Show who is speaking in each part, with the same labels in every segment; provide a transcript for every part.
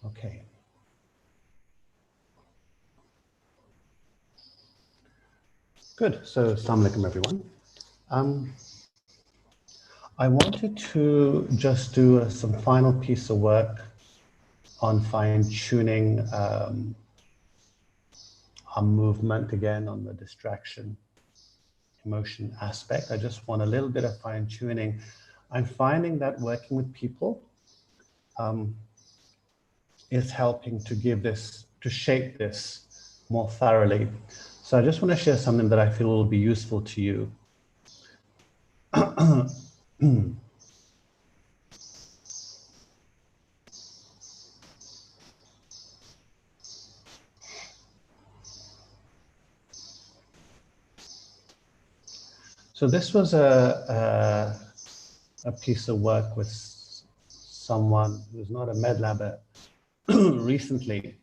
Speaker 1: Okay. Good. So, Assalamu alaikum, everyone. I wanted to just do some final piece of work on fine-tuning our movement again on the distraction emotion aspect. I just want a little bit of fine-tuning. I'm finding that working with people is helping to give this, to shape this more thoroughly. So I just want to share something that I feel will be useful to you. So this was a piece of work with someone who's not a Medlab recently.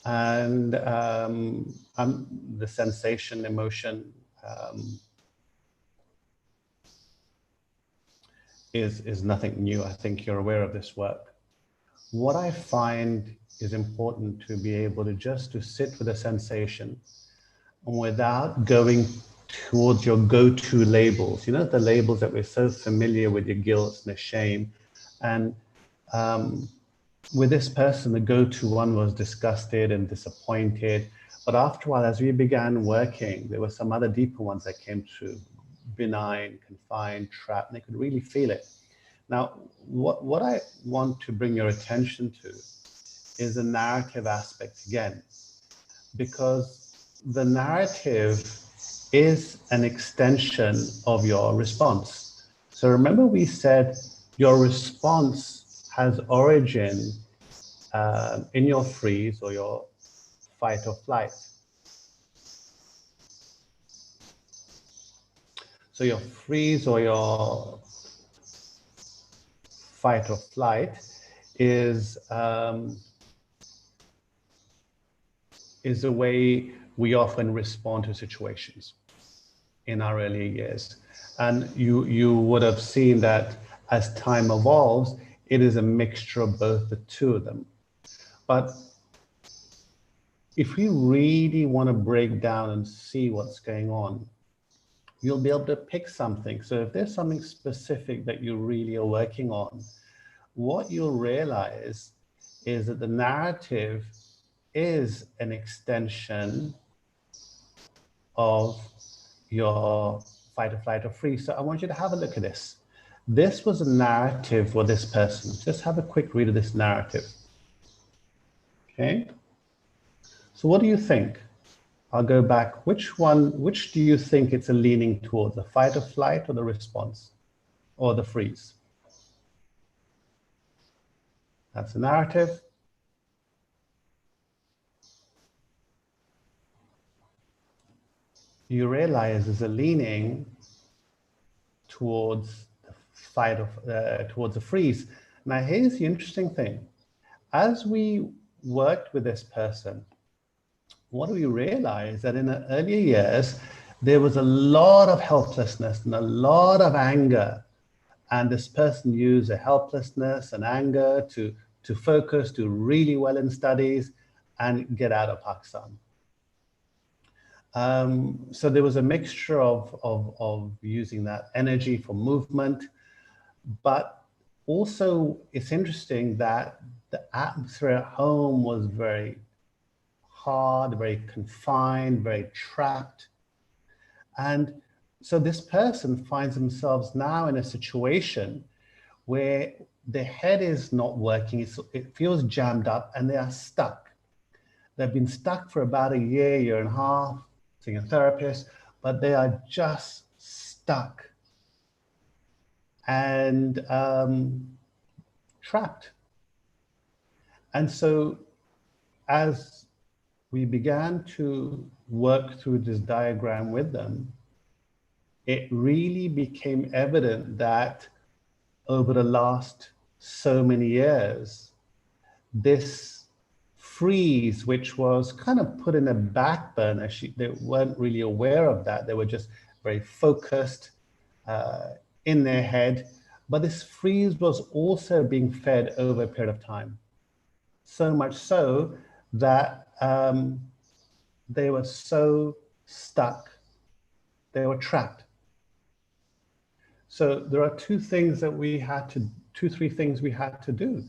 Speaker 1: And the sensation, emotion is nothing new. I think you're aware of this work. What I find is important to be able to just to sit with a sensation without going towards your go-to labels. You know, the labels that we're so familiar with, your guilt and the shame. And with this person, the go-to one was disgusted and disappointed. But after a while, as we began working, there were some other deeper ones that came through, benign, confined, trapped, and they could really feel it. Now, what I want to bring your attention to is the narrative aspect again, because the narrative is an extension of your response. So remember we said your response has origin in your freeze or your fight or flight. So your freeze or your fight or flight is the way we often respond to situations in our early years. And you would have seen that as time evolves, it is a mixture of both the two of them. But if we really want to break down and see what's going on, you'll be able to pick something. So if there's something specific that you really are working on, what you'll realize is that the narrative is an extension of your fight or flight or freeze. So I want you to have a look at this. This was a narrative for this person. Just have a quick read of this narrative. Okay. So what do you think? I'll go back. Which do you think it's a leaning towards, the fight or flight or the response or the freeze? That's a narrative. You realize there's a leaning towards the fight of, towards the freeze. Now, here's the interesting thing. As we worked with this person, what do we realize? That in the earlier years, there was a lot of helplessness and a lot of anger. And this person used the helplessness and anger to focus, do really well in studies, and get out of Pakistan. So there was a mixture of using that energy for movement, but also it's interesting that the atmosphere at home was very hard, very confined, very trapped. And so this person finds themselves now in a situation where their head is not working, it feels jammed up, and they are stuck. They've been stuck for about a year and a half, seeing a therapist, but they are just stuck and trapped. And so as we began to work through this diagram with them, it really became evident that over the last so many years, this freeze, which was kind of put in a back burner, they weren't really aware of that. They were just very focused in their head. But this freeze was also being fed over a period of time. So much so that they were so stuck, they were trapped. So there are two, three things we had to do.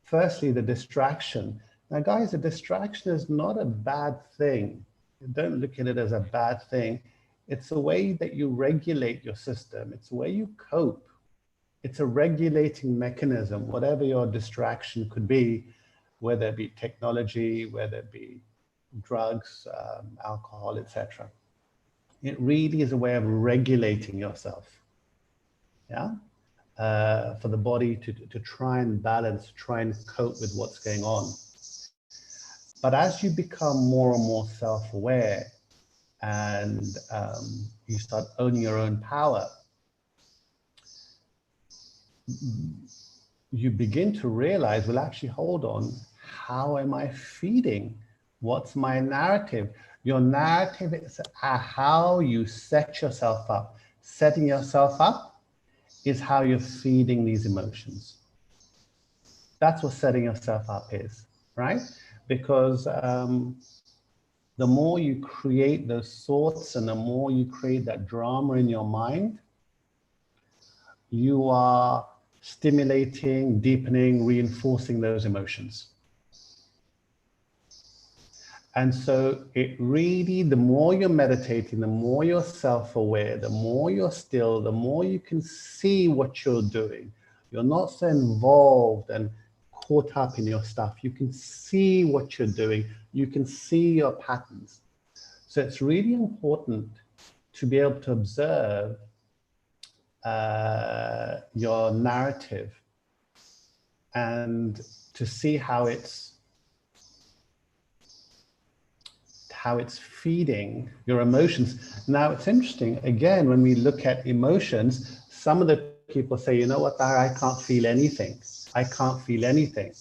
Speaker 1: Firstly, the distraction. Now, guys, the distraction is not a bad thing. Don't look at it as a bad thing. It's a way that you regulate your system. It's a way you cope. It's a regulating mechanism, whatever your distraction could be, whether it be technology, whether it be drugs, alcohol, etc. It really is a way of regulating yourself, yeah, for the body to try and balance, try and cope with what's going on. But as you become more and more self-aware and you start owning your own power, you begin to realize, well, actually, hold on, how am I feeding? What's my narrative? Your narrative is how you set yourself up. Setting yourself up is how you're feeding these emotions. That's what setting yourself up is, right? Because the more you create those thoughts and the more you create that drama in your mind, you are stimulating, deepening, reinforcing those emotions. And so it really, the more you're meditating, the more you're self-aware, the more you're still, the more you can see what you're doing. You're not so involved and caught up in your stuff. You can see what you're doing. You can see your patterns. So it's really important to be able to observe your narrative and to see how it's feeding your emotions. Now, it's interesting, again, when we look at emotions, some of the people say, you know what, I can't feel anything. I can't feel anything.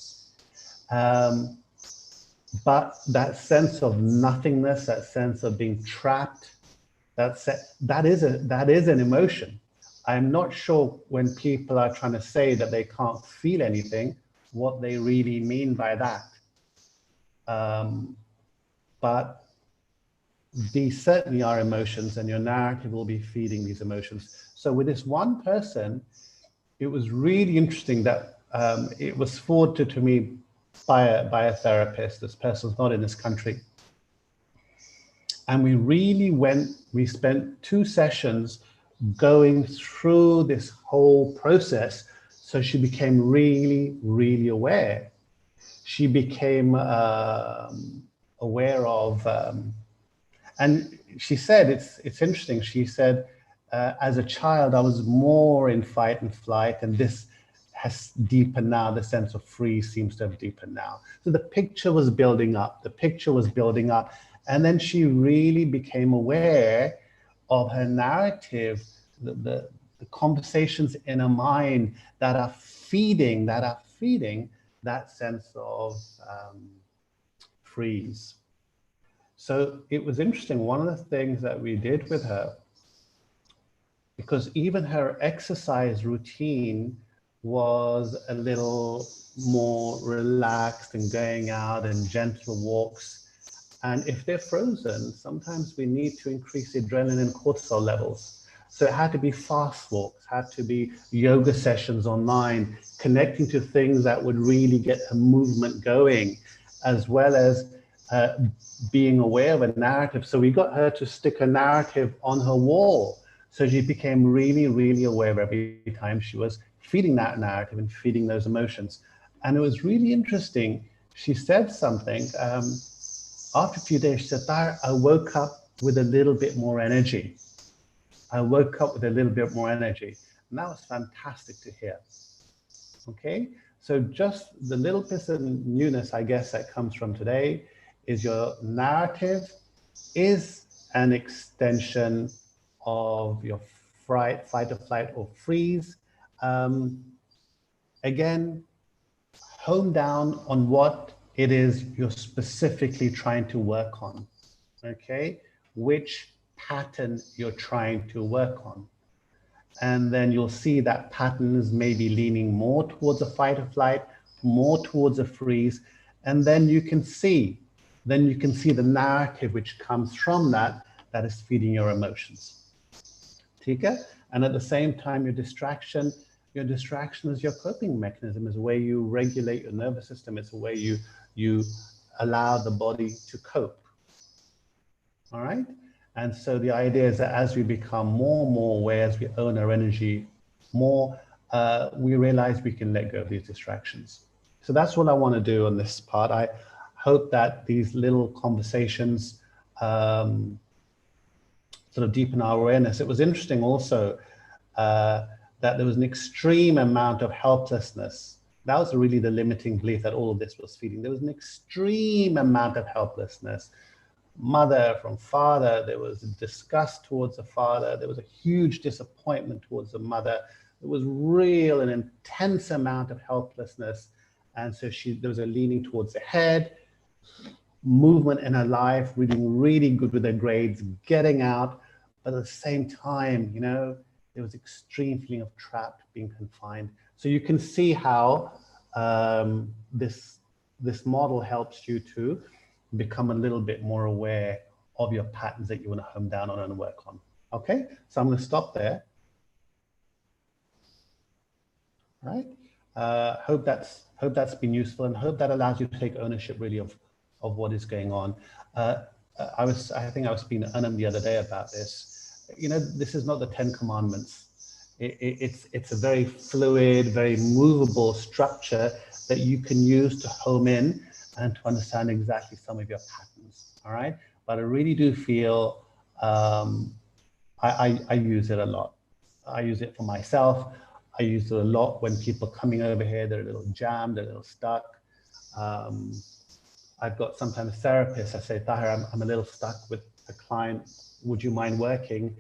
Speaker 1: But that sense of nothingness, that sense of being trapped, that is an emotion. I'm not sure when people are trying to say that they can't feel anything, what they really mean by that. But these certainly are emotions, and your narrative will be feeding these emotions. So with this one person, it was really interesting that it was forwarded to me by a therapist. This person's not in this country. And we spent 2 sessions going through this whole process. So she became really, really aware. She became aware of, and she said, it's interesting. She said, as a child, I was more in fight and flight, and this has deepened now. The sense of freeze seems to have deepened now. So the picture was building up. The picture was building up. And then she really became aware of her narrative, the conversations in her mind that are feeding that sense of freeze. So it was interesting. One of the things that we did with her, because even her exercise routine was a little more relaxed and going out and gentle walks. And if they're frozen, sometimes we need to increase adrenaline and cortisol levels. So it had to be fast walks, had to be yoga sessions online, connecting to things that would really get her movement going, as well as being aware of a narrative. So we got her to stick a narrative on her wall. So she became really, really aware every time she was feeding that narrative and feeding those emotions. And it was really interesting. She said something, after a few days, she said, I woke up with a little bit more energy. I woke up with a little bit more energy. And that was fantastic to hear. Okay, so just the little bit of newness, I guess, that comes from today is your narrative is an extension of your fight or flight or freeze. Again, hone down on what it is you're specifically trying to work on, okay? Which pattern you're trying to work on. And then you'll see that pattern is maybe leaning more towards a fight or flight more towards a freeze, and then you can see the narrative which comes from that is feeding your emotions. Okay? And at the same time, your distraction is your coping mechanism, is a way you regulate your nervous system, it's a way you allow the body to cope. All right? And so the idea is that as we become more and more aware, as we own our energy more, we realize we can let go of these distractions. So that's what I want to do on this part. I hope that these little conversations sort of deepen our awareness. It was interesting also that there was an extreme amount of helplessness. That was really the limiting belief that all of this was feeding. There was an extreme amount of helplessness. Mother from father, there was disgust towards the father, there was a huge disappointment towards the mother. There was real and intense amount of helplessness. And so there was a leaning towards the head, movement in her life, reading really good with her grades, getting out. But at the same time, you know, there was extreme feeling of trapped, being confined. So you can see how this model helps you to become a little bit more aware of your patterns that you want to hone down on and work on. Okay, so I'm going to stop there. All right. Hope that's been useful, and hope that allows you to take ownership really of what is going on. I think I was speaking to Anam the other day about this. You know, this is not the 10 Commandments. It's a very fluid, very movable structure that you can use to home in and to understand exactly some of your patterns. All right, but I really do feel I use it a lot. I use it for myself. I use it a lot when people are coming over here, they're a little jammed, they're a little stuck. I've got sometimes therapists, I say, Tahir, I'm a little stuck with a client, would you mind working?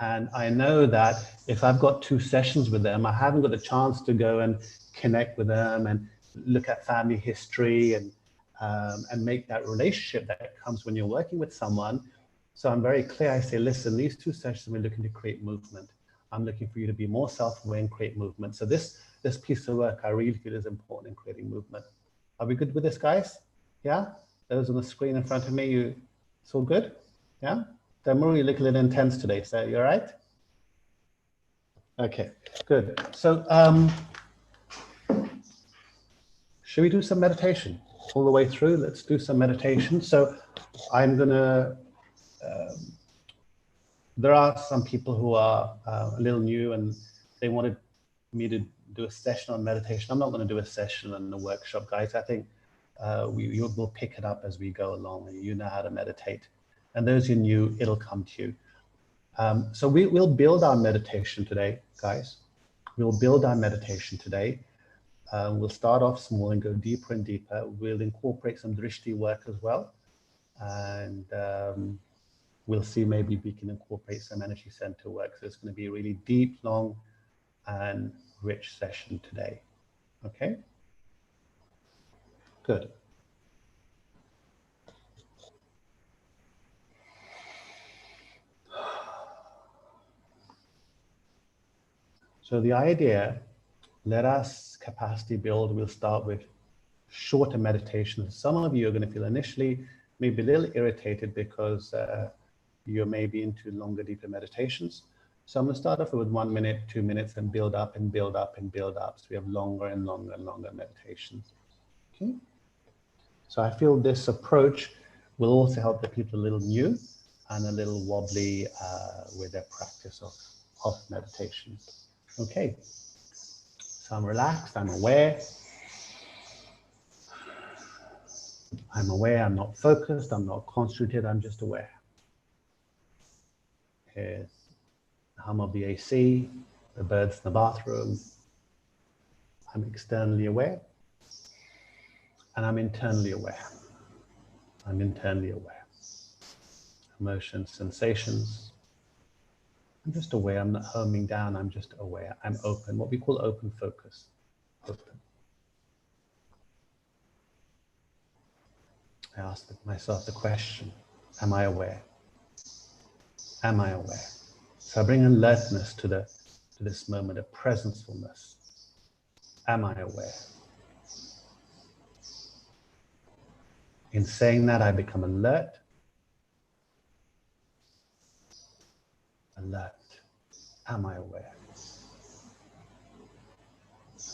Speaker 1: And I know that if I've got 2 sessions with them, I haven't got the chance to go and connect with them and look at family history and make that relationship that comes when you're working with someone. So I'm very clear, I say, listen, these 2 sessions, we're looking to create movement. I'm looking for you to be more self-aware and create movement. So this piece of work, I really feel is important in creating movement. Are we good with this, guys? Yeah? Those on the screen in front of me, it's all good? Yeah? Demur, you look a little intense today, so you all right? Okay, good. So should we do some meditation all the way through? Let's do some meditation. So I'm gonna, there are some people who are a little new and they wanted me to do a session on meditation. I'm not going to do a session and a workshop, guys. I think we'll pick it up as we go along. You know how to meditate. And those who are new, it'll come to you. So we'll build our meditation today, guys. We'll build our meditation today. We'll start off small and go deeper and deeper. We'll incorporate some drishti work as well. And we'll see maybe we can incorporate some energy center work. So it's going to be a really deep, long, and rich session today. Okay? Good. So the idea, let us capacity build. We'll start with shorter meditations. Some of you are going to feel initially maybe a little irritated because you're maybe into longer, deeper meditations. So I'm going to start off with 1 minute, 2 minutes, and build up and build up and build up. So we have longer and longer and longer meditations. Okay. So I feel this approach will also help the people a little new and a little wobbly with their practice of meditation. Okay. So I'm relaxed, I'm aware. I'm aware, I'm not focused, I'm not concentrated, I'm just aware. Here's the hum of the AC, the birds in the bathroom. I'm externally aware, and I'm internally aware. I'm internally aware. Emotions, sensations. I'm just aware, I'm not homing down, I'm just aware. I'm open, what we call open focus. Open. I ask myself the question, am I aware? Am I aware? So I bring alertness to this moment, a presencefulness. Am I aware? In saying that, I become alert. Alert. Am I aware?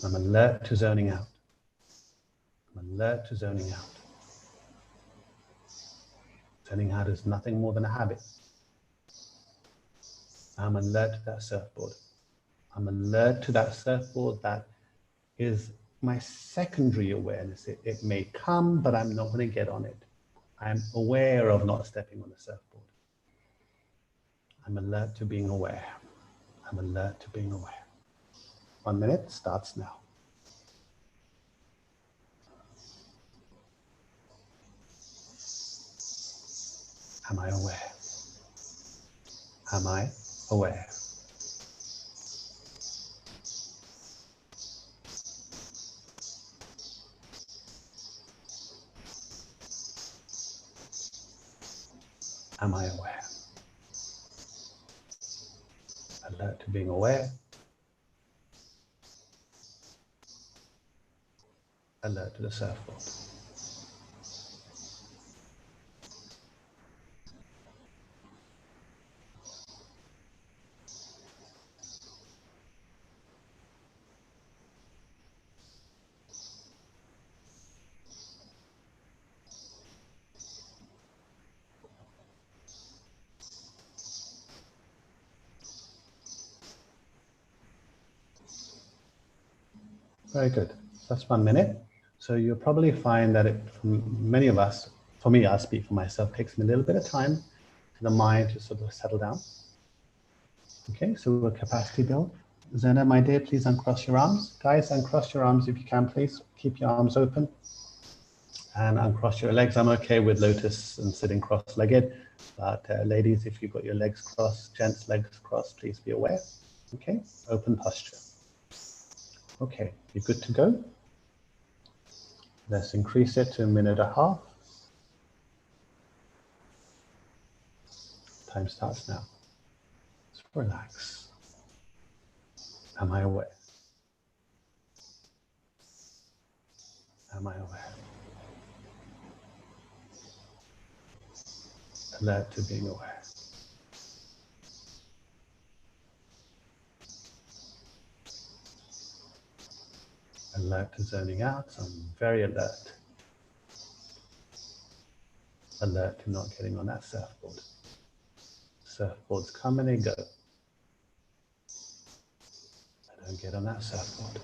Speaker 1: I'm alert to zoning out. I'm alert to zoning out. Zoning out is nothing more than a habit. I'm alert to that surfboard. I'm alert to that surfboard. That is my secondary awareness. It may come, but I'm not going to get on it. I'm aware of not stepping on the surfboard. I'm alert to being aware. I'm alert to being aware. 1 minute starts now. Am I aware? Am I aware? Am I aware? Alert to being aware. Alert to the surfboard. Very good. That's 1 minute. So you'll probably find that for many of us, for me, I speak for myself, takes me a little bit of time for the mind to sort of settle down. Okay, so we'll capacity build. Zena, my dear, please uncross your arms. Guys, uncross your arms if you can, please. Keep your arms open. And uncross your legs. I'm okay with lotus and sitting cross-legged. But ladies, if you've got your legs crossed, gents' legs crossed, please be aware. Okay, open posture. Okay, you're good to go. Let's increase it to 1.5 minutes. Time starts now. Let's relax. Am I aware? Am I aware? Alert to being aware. Alert to zoning out, so I'm very alert. Alert to not getting on that surfboard. Surfboards come and they go. I don't get on that surfboard.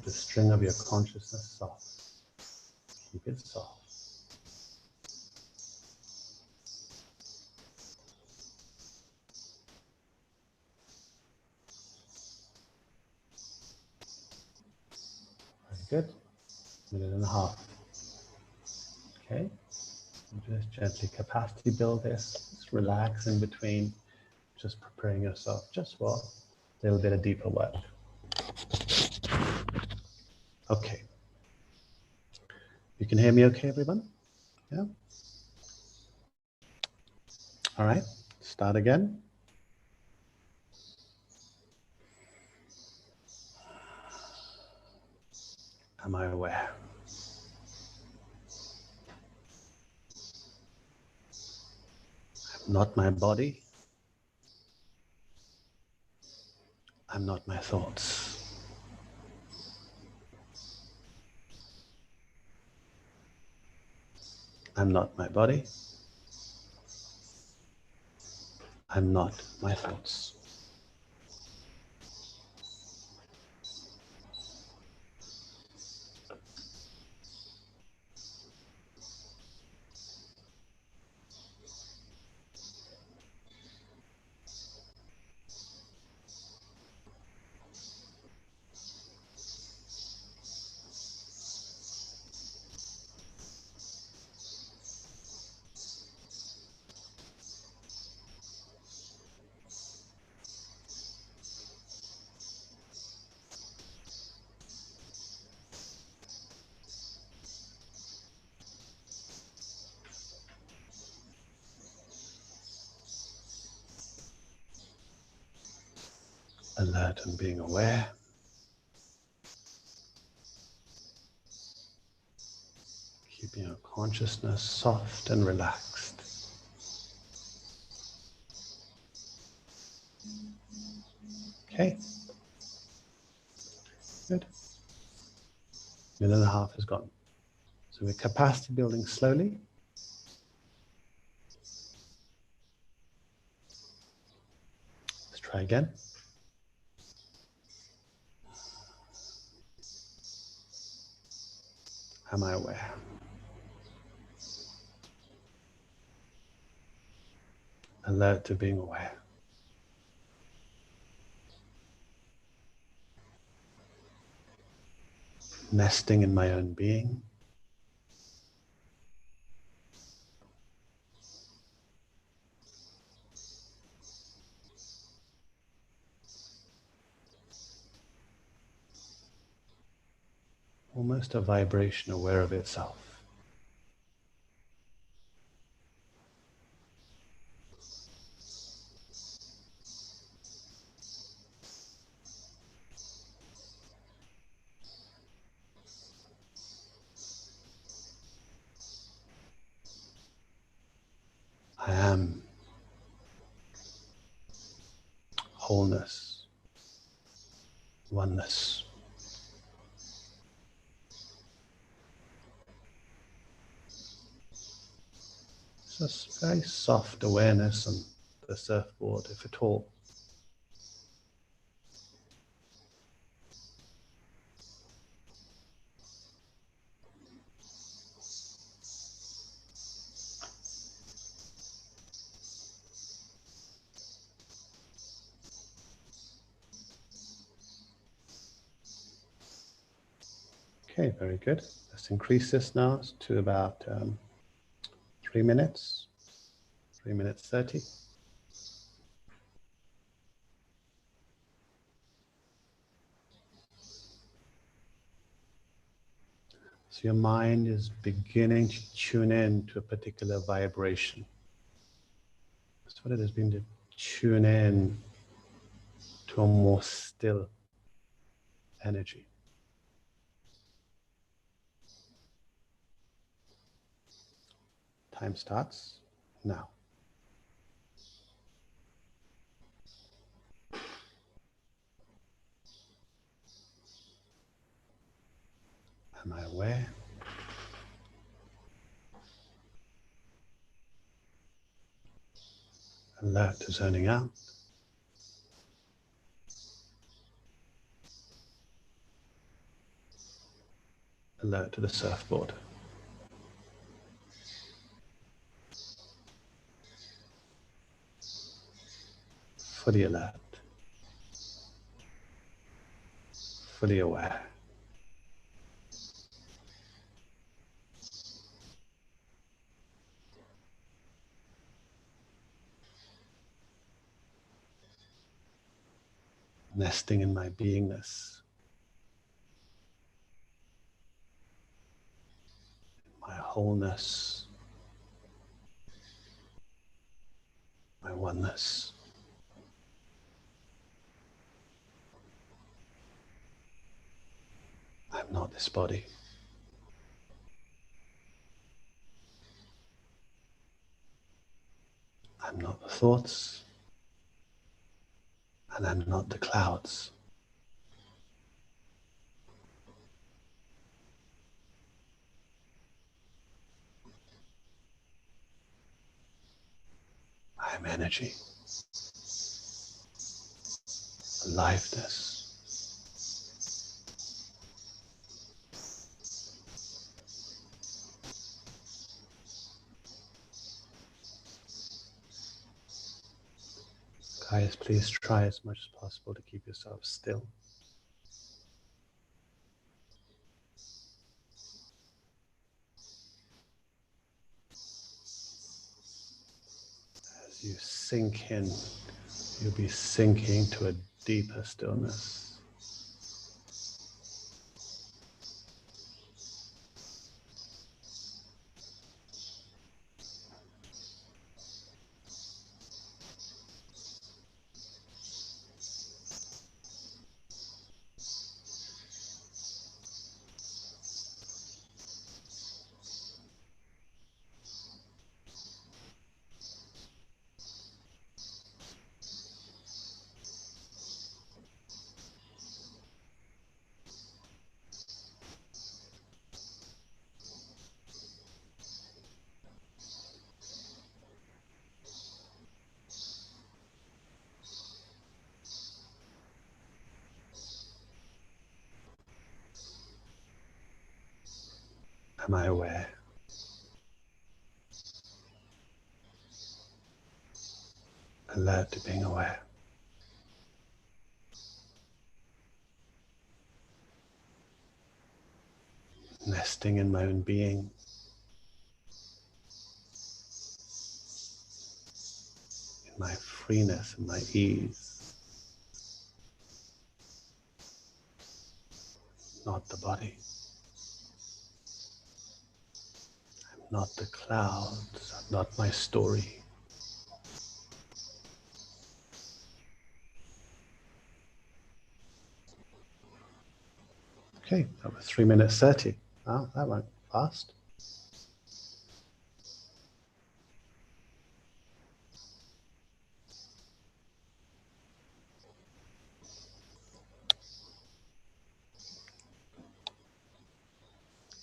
Speaker 1: The string of your consciousness soft. Keep it soft. Very good. 1.5 minutes. Okay. Just gently capacity build this. Just relax in between. Just preparing yourself just for a little bit of deeper work. Okay. You can hear me okay, everyone? Yeah? All right, start again. Am I aware? I'm not my body. I'm not my thoughts. I'm not my body. I'm not my thoughts. alert and being aware. Keeping your consciousness soft and relaxed. Okay. Good. Minute and a half is gone. So we're capacity building slowly. Let's try again. Am I aware? Alert to being aware. Nesting in my own being. Almost a vibration aware of itself. I am wholeness, oneness. Just very soft awareness on the surfboard, if at all. Okay, very good. Let's increase this now to about 3 minutes, 3 minutes 30. So your mind is beginning to tune in to a particular vibration. That's what it has been, to tune in to a more still energy. Time starts now. Am I aware? Alert to zoning out. Alert to the surfboard. Fully alert. Fully aware. Nesting in my beingness. My wholeness. My oneness. I'm not this body. I'm not the thoughts. And I'm not the clouds. I'm energy. Aliveness. Guys, please try as much as possible to keep yourself still. As you sink in, you'll be sinking to a deeper stillness. Am I aware? Alert to being aware. Nesting in my own being. In my freeness and my ease. Not the body. I'm not the clouds. I'm not my story. Okay, that was 3 minutes 30. Wow, that went fast.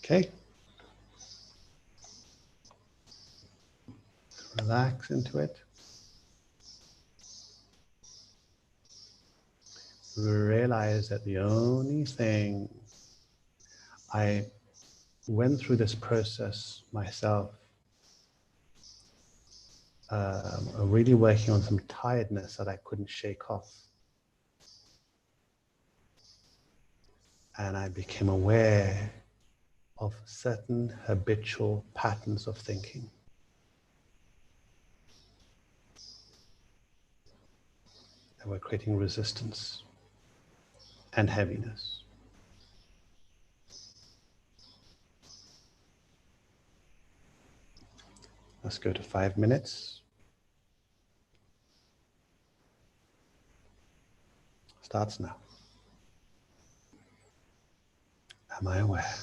Speaker 1: Okay. Relax into it. Realize that the only thing I went through this process myself, really working on some tiredness that I couldn't shake off. And I became aware of certain habitual patterns of thinking. That were creating resistance and heaviness. Let's go to 5 minutes. Starts now. Am I aware?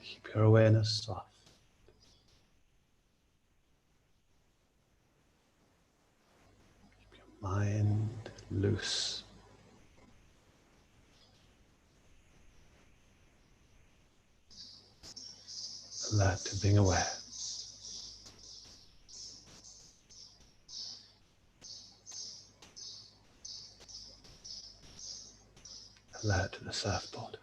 Speaker 1: Keep your awareness soft. Keep your mind loose. Alert to being aware. Alert to the surfboard.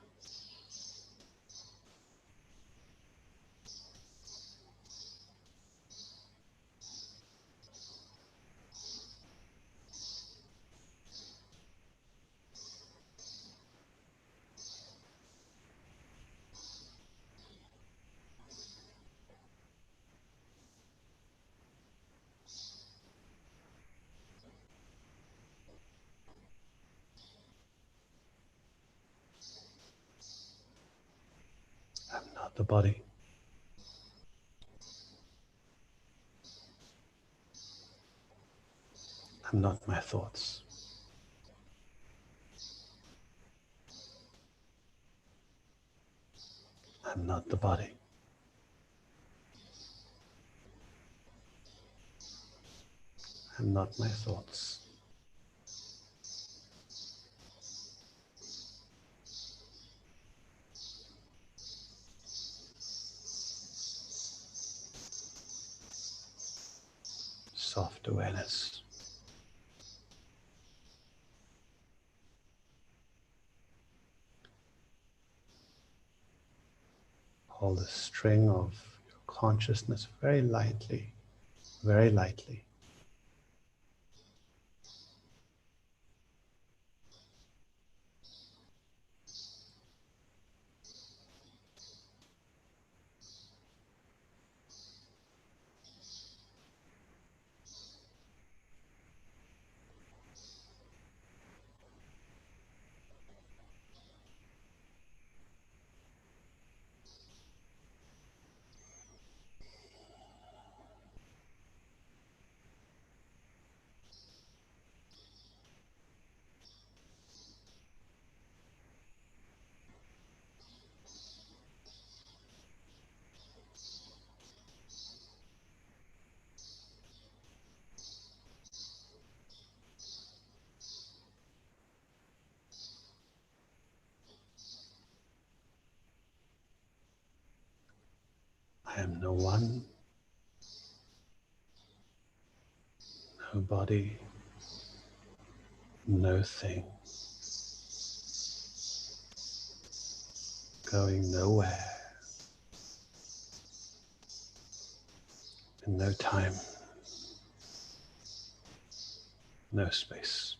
Speaker 1: I'm not the body. I'm not my thoughts. I'm not the body. I'm not my thoughts. Soft awareness. Hold the string of your consciousness very lightly, very lightly. I am no one, no body, no thing, going nowhere, in no time, no space.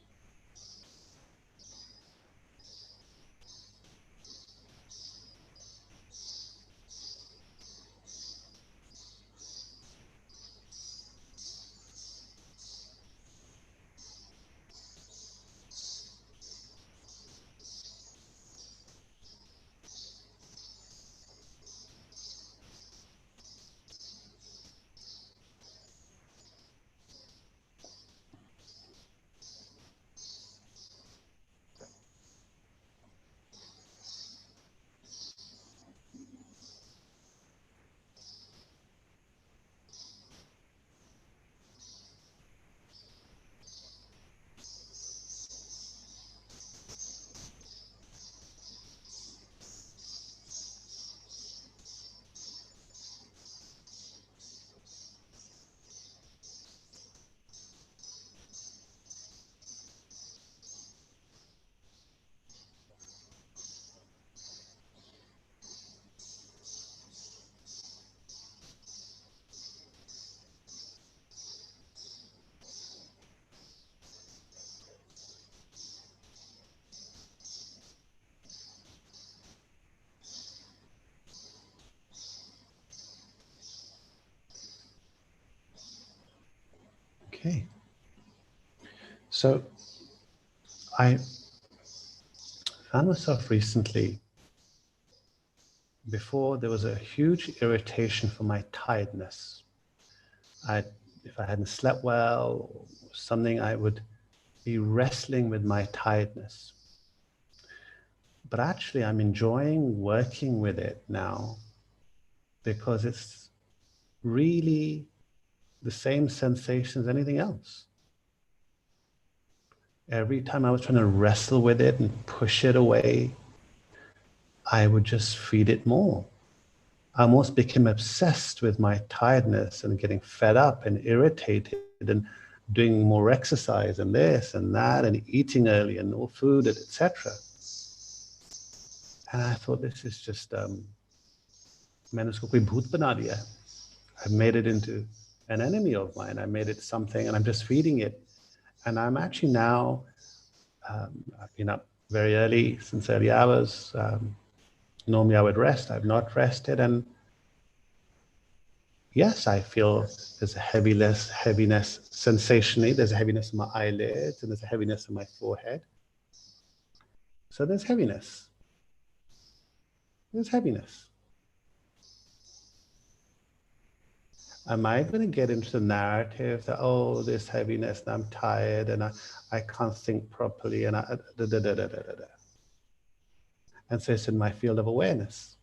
Speaker 1: Okay. So I found myself recently, before there was a huge irritation for my tiredness. If I hadn't slept well or something, I would be wrestling with my tiredness. But actually, I'm enjoying working with it now because it's really the same sensation as anything else. Every time I was trying to wrestle with it and push it away, I would just feed it more. I almost became obsessed with my tiredness and getting fed up and irritated and doing more exercise and this and that and eating early and no food, etc. And I thought, this is just, मैंने उसको कोई भूत बना दिया. I've made it into an enemy of mine. I made it something and I'm just feeding it. And I'm actually now, I've been up very early, since early hours. Normally I would rest. I've not rested. And yes, I feel there's a heaviness sensationally. There's a heaviness in my eyelids and there's a heaviness in my forehead. So there's heaviness. There's heaviness. Am I going to get into the narrative that, oh, this heaviness and I'm tired and I can't think properly and and so it's in my field of awareness.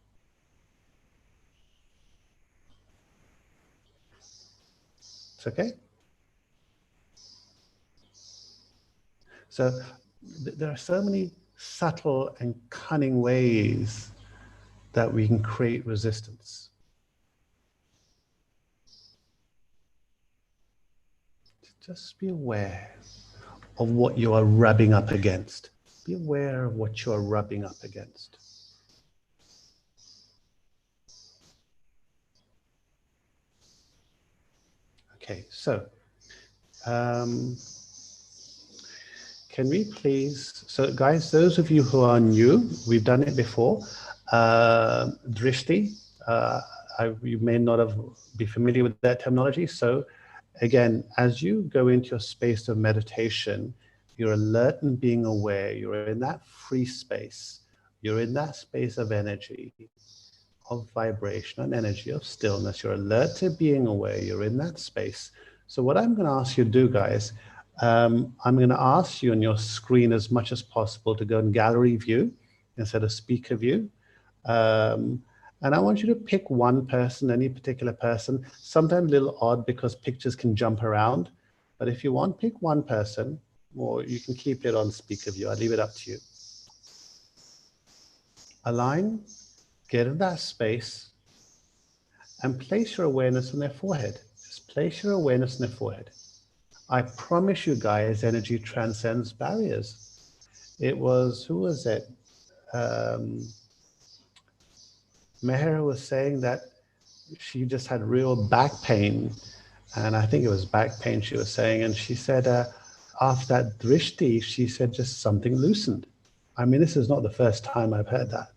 Speaker 1: It's okay. So there are so many subtle and cunning ways that we can create resistance. Just be aware of what you are rubbing up against. Be aware of what you are rubbing up against. Okay, so can we please, so guys, those of you who are new, we've done it before. Drishti, you may not be familiar with that terminology. So again, as you go into your space of meditation, you're alert and being aware. You're in that free space. You're in that space of energy, of vibration and energy, of stillness. You're alert to being aware. You're in that space. So what I'm going to ask you to do, guys, I'm going to ask you on your screen as much as possible to go in gallery view instead of speaker view. And I want you to pick one person, any particular person. Sometimes a little odd because pictures can jump around. But if you want, pick one person, or you can keep it on speaker view. I'll leave it up to you. Align, get in that space, and place your awareness on their forehead. Just place your awareness on their forehead. I promise you guys, energy transcends barriers. It was, who was it? Meher was saying that she just had real back pain. And I think it was back pain she was saying. And she said, after that drishti, she said just something loosened. I mean, this is not the first time I've heard that.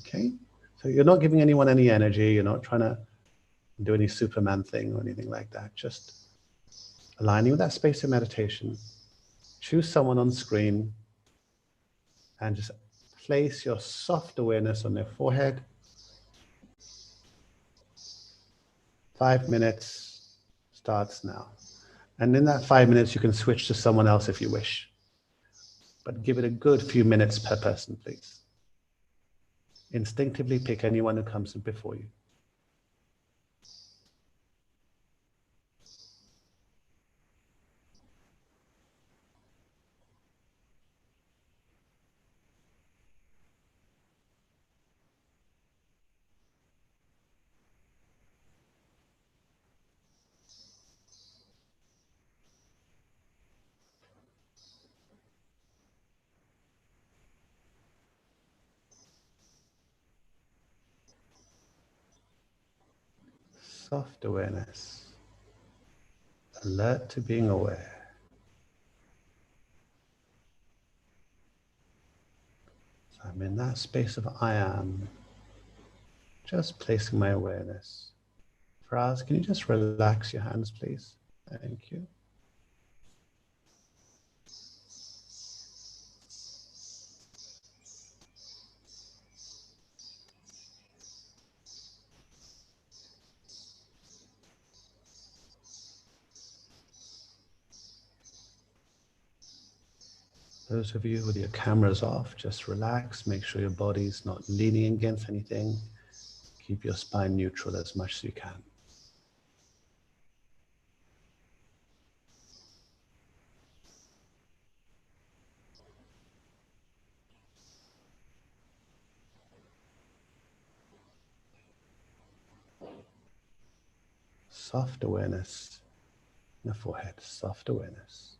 Speaker 1: Okay? So you're not giving anyone any energy. You're not trying to do any Superman thing or anything like that. Just aligning with that space of meditation. Choose someone on screen and just place your soft awareness on their forehead. 5 minutes starts now. And in that 5 minutes, you can switch to someone else if you wish. But give it a good few minutes per person, please. Instinctively pick anyone who comes in before you. Soft awareness, alert to being aware. So I'm in that space of I am, just placing my awareness. Faraz, can you just relax your hands, please? Thank you. Those of you with your cameras off, just relax. Make sure your body's not leaning against anything. Keep your spine neutral as much as you can. Soft awareness in the forehead, soft awareness.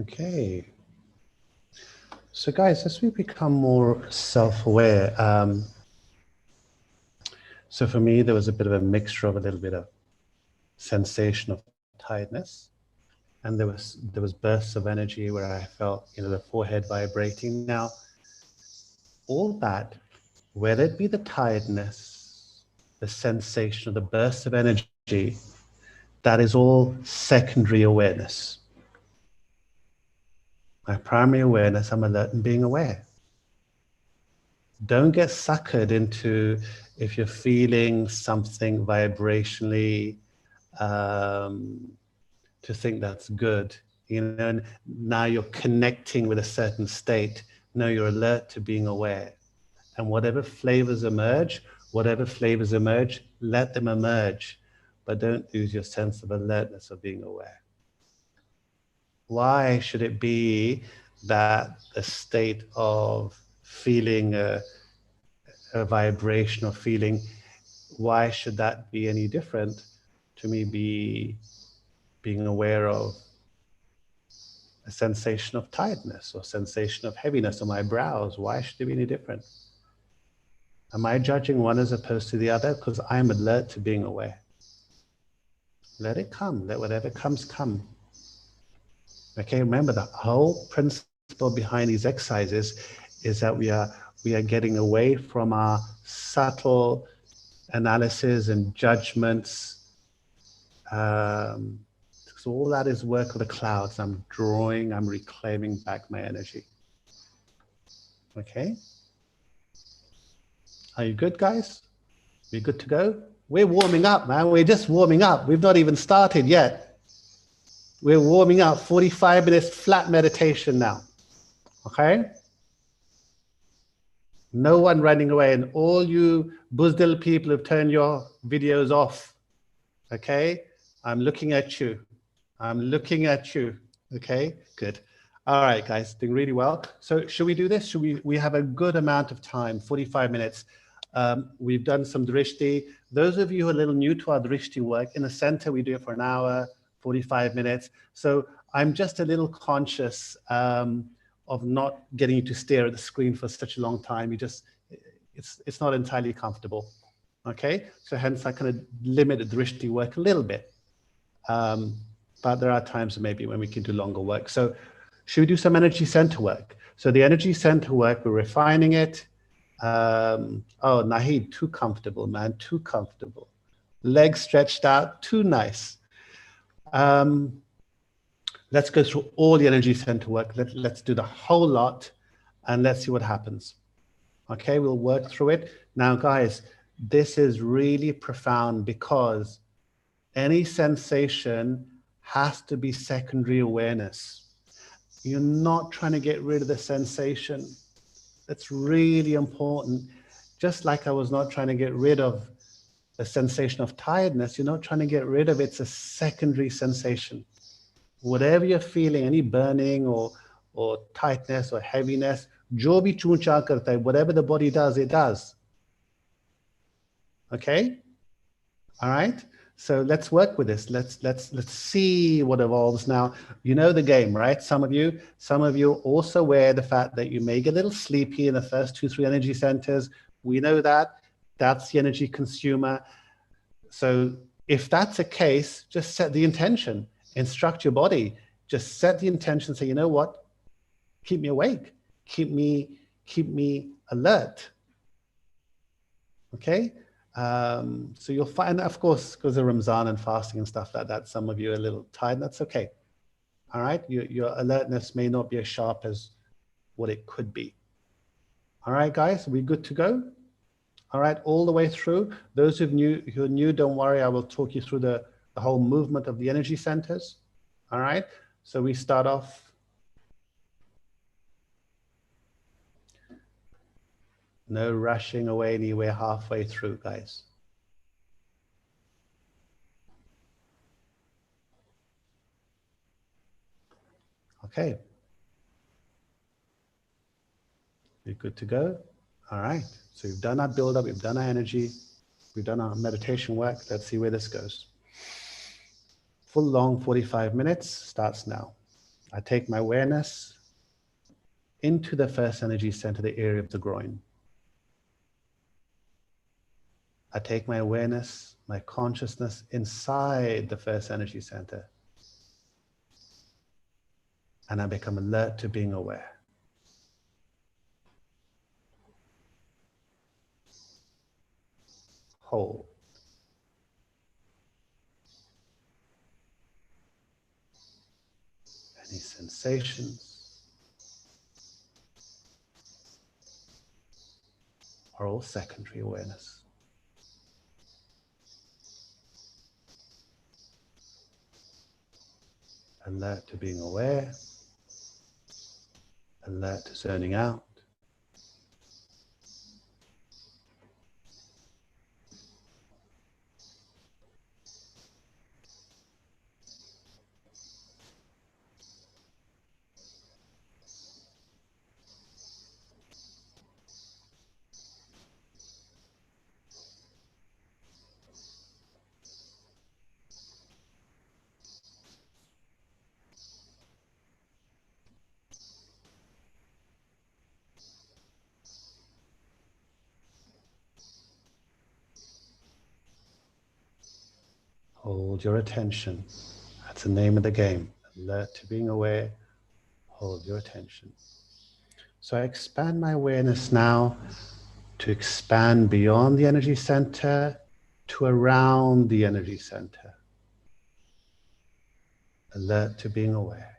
Speaker 1: Okay. So guys, as we become more self-aware, so for me, there was a bit of a mixture of a little bit of sensation of tiredness, and there was bursts of energy where I felt, the forehead vibrating. Now, all that, whether it be the tiredness, the sensation, or the burst of energy, that is all secondary awareness. My primary awareness, I'm alert and being aware. Don't get suckered into, if you're feeling something vibrationally, to think that's good. And now you're connecting with a certain state. No, you're alert to being aware. And whatever flavors emerge, let them emerge. But don't lose your sense of alertness of being aware. Why should it be that the state of feeling a vibration or feeling, why should that be any different to me being aware of a sensation of tiredness or sensation of heaviness on my brows? Why should it be any different? Am I judging one as opposed to the other? Because I'm alert to being aware. Let it come. Let whatever comes, come. Okay, remember the whole principle behind these exercises is that we are getting away from our subtle analysis and judgments. So all that is work of the clouds. I'm reclaiming back my energy. Okay? Are you good, guys? We good to go? We're warming up, man. We're just warming up. We've not even started yet. We're warming up. 45 minutes flat meditation now. Okay? No one running away. And all you Buzdil people who've turned your videos off. Okay? I'm looking at you. I'm looking at you. Okay? Good. All right, guys, doing really well. So should we do this? Should we have a good amount of time, 45 minutes. We've done some drishti. Those of you who are a little new to our drishti work, in the center, we do it for an hour, 45 minutes. So I'm just a little conscious of not getting you to stare at the screen for such a long time. It's not entirely comfortable. Okay, so hence I kind of limit the drishti work a little bit. But there are times maybe when we can do longer work. So should we do some energy center work? So the energy center work, we're refining it. Oh, Nahid, too comfortable, man, too comfortable. Legs stretched out, too nice. Let's go through all the energy center work. Let's do the whole lot and let's see what happens. Okay, we'll work through it. Now, guys, this is really profound because any sensation has to be secondary awareness. You're not trying to get rid of the sensation. That's really important. Just like I was not trying to get rid of the sensation of tiredness, you're not trying to get rid of it. It's a secondary sensation. Whatever you're feeling, any burning or tightness or heaviness, jo bhi chuncha karta hai, whatever the body does, it does. Okay? All right? So let's work with this. Let's see what evolves. Now, you know the game, right? Some of you are also aware of the fact that you may get a little sleepy in the first 2-3 energy centers. We know that. That's the energy consumer. So if that's the case, just set the intention. Instruct your body. Just set the intention. Say, you know what? Keep me awake. Keep me alert. Okay? So you'll find, of course, because of Ramzan and fasting and stuff like that, some of you are a little tired. That's okay. All right? Your alertness may not be as sharp as what it could be. All right, guys, are we good to go? All right, all the way through. Those who are new, don't worry. I will talk you through the whole movement of the energy centers. All right, so we start off. No rushing away anywhere halfway through, guys. Okay. We're good to go. All right. So we've done our build-up, we've done our energy, we've done our meditation work. Let's see where this goes. Full long 45 minutes starts now. I take my awareness into the first energy center, the area of the groin. I take my awareness, my consciousness inside the first energy center. And I become alert to being aware. Hold. Any sensations are all secondary awareness. Alert to being aware. Alert to zoning out. Hold your attention. That's the name of the game. Alert to being aware. Hold your attention. So I expand my awareness now to expand beyond the energy center to around the energy center. Alert to being aware.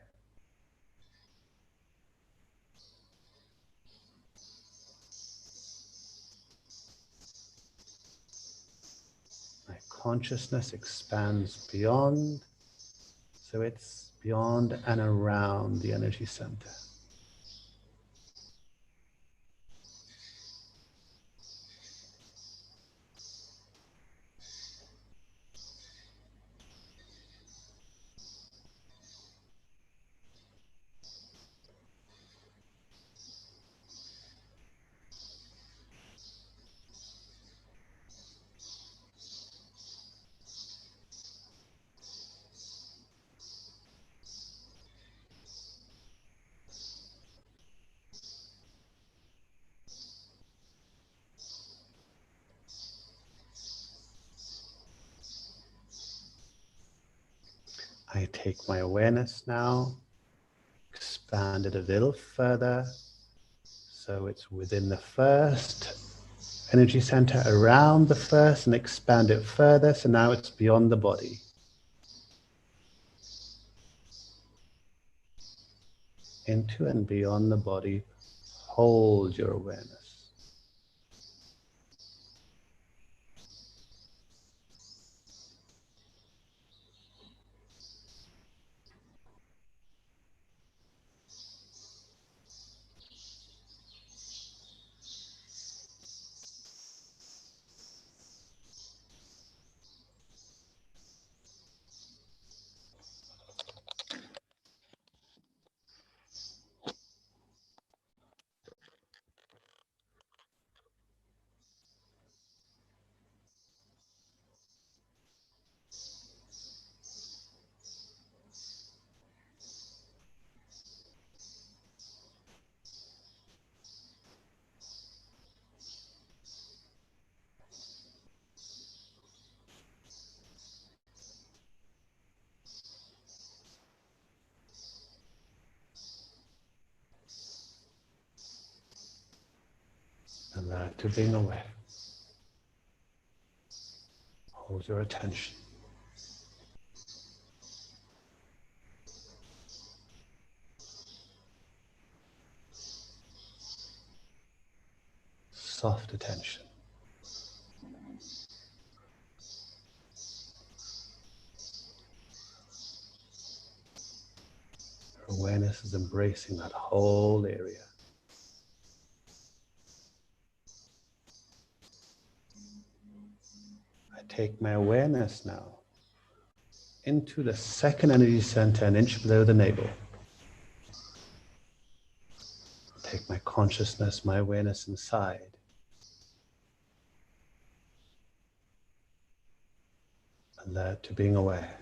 Speaker 1: My consciousness expands beyond, so it's beyond and around the energy center. I take my awareness now, expand it a little further, so it's within the first energy center, around the first, and expand it further, so now it's beyond the body. Into and beyond the body, hold your awareness. Alert to being aware. Hold your attention. Soft attention. Your awareness is embracing that whole area. I take my awareness now into the second energy center, an inch below the navel. Take my consciousness, my awareness inside. Alert to being aware.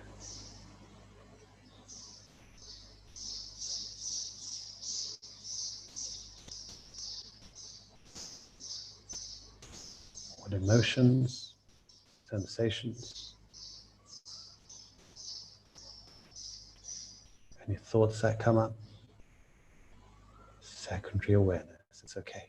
Speaker 1: what emotions, sensations, any thoughts that come up. Secondary awareness, it's okay.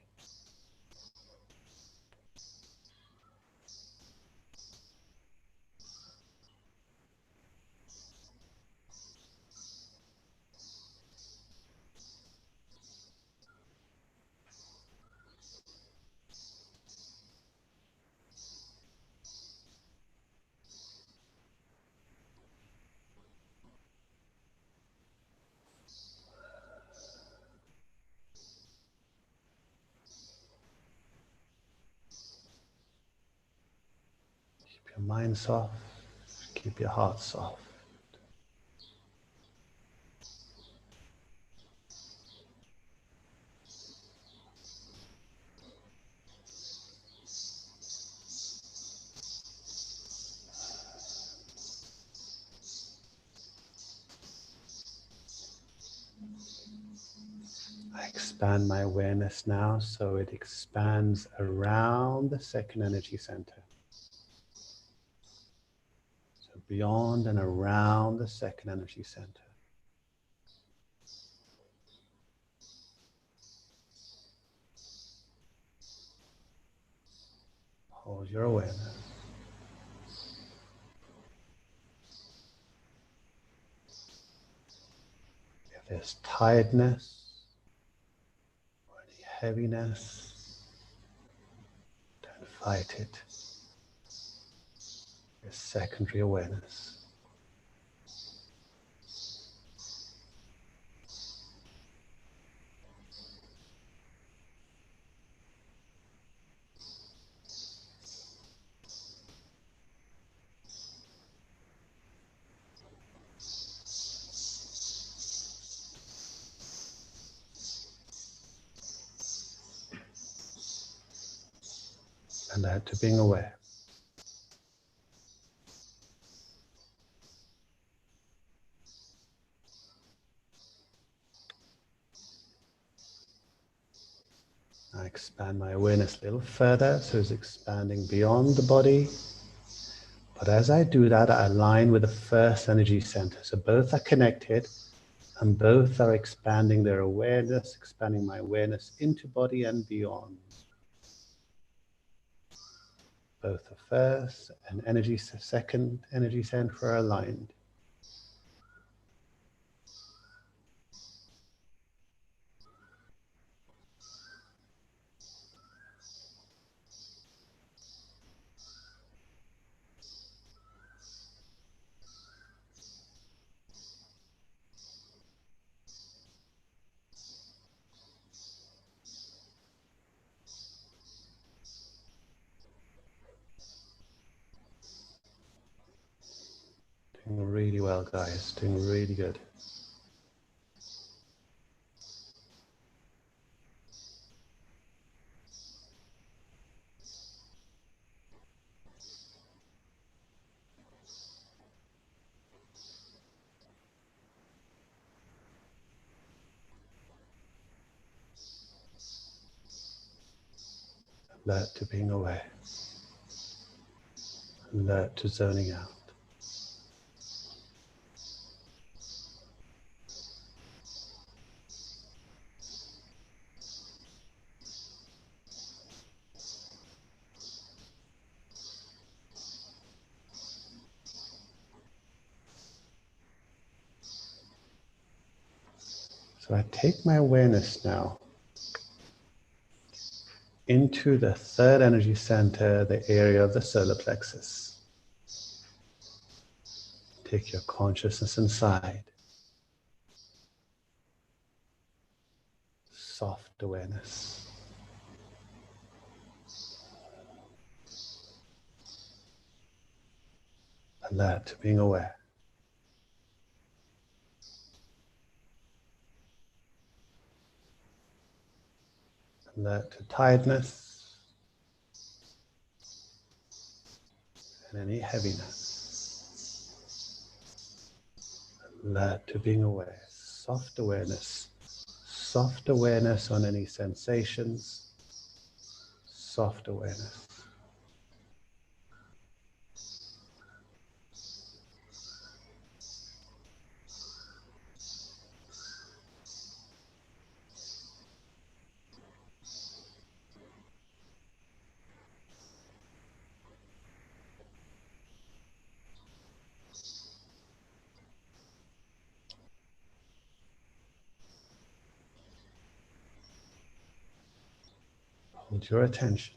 Speaker 1: Keep your mind soft, keep your heart soft. I expand my awareness now so it expands around the second energy center. So beyond and around the second energy center. Hold your awareness. If there's tiredness or any heaviness, don't fight it. It's secondary awareness. And that to being aware. I expand my awareness a little further, so it's expanding beyond the body. But as I do that, I align with the first energy center. So both are connected and both are expanding their awareness, expanding my awareness into body and beyond. Both the first and second energy center are aligned. Doing really well, guys. Doing really good. Alert to being aware. Alert to zoning out. So I take my awareness now into the third energy center, the area of the solar plexus. Take your consciousness inside. Soft awareness. Alert to being aware. Alert to tiredness and any heaviness. Alert to being aware. Soft awareness. Soft awareness on any sensations. Soft awareness. Hold your attention.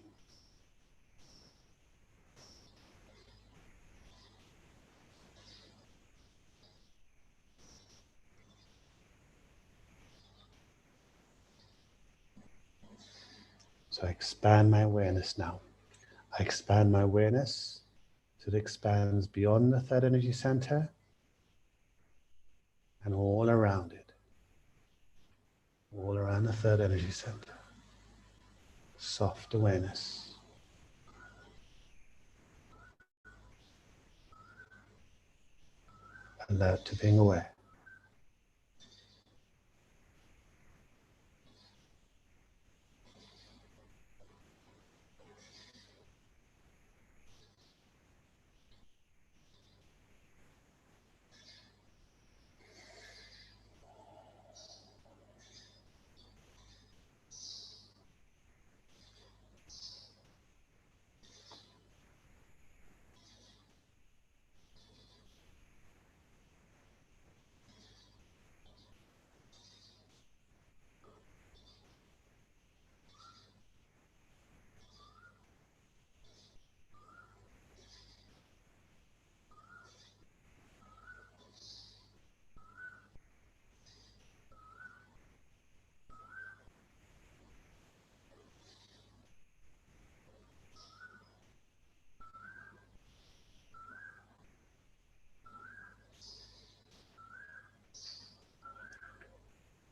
Speaker 1: So I expand my awareness now. I expand my awareness so it expands beyond the third energy center and all around it. All around the third energy center. Soft awareness. Alert to being aware.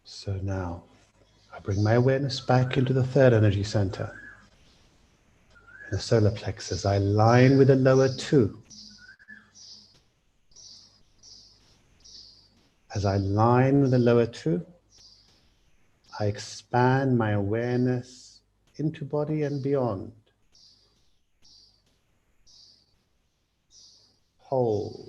Speaker 1: So now I bring my awareness back into the third energy center. In the solar plexus, I align with the lower two. As I align with the lower two, I expand my awareness into body and beyond. Hold.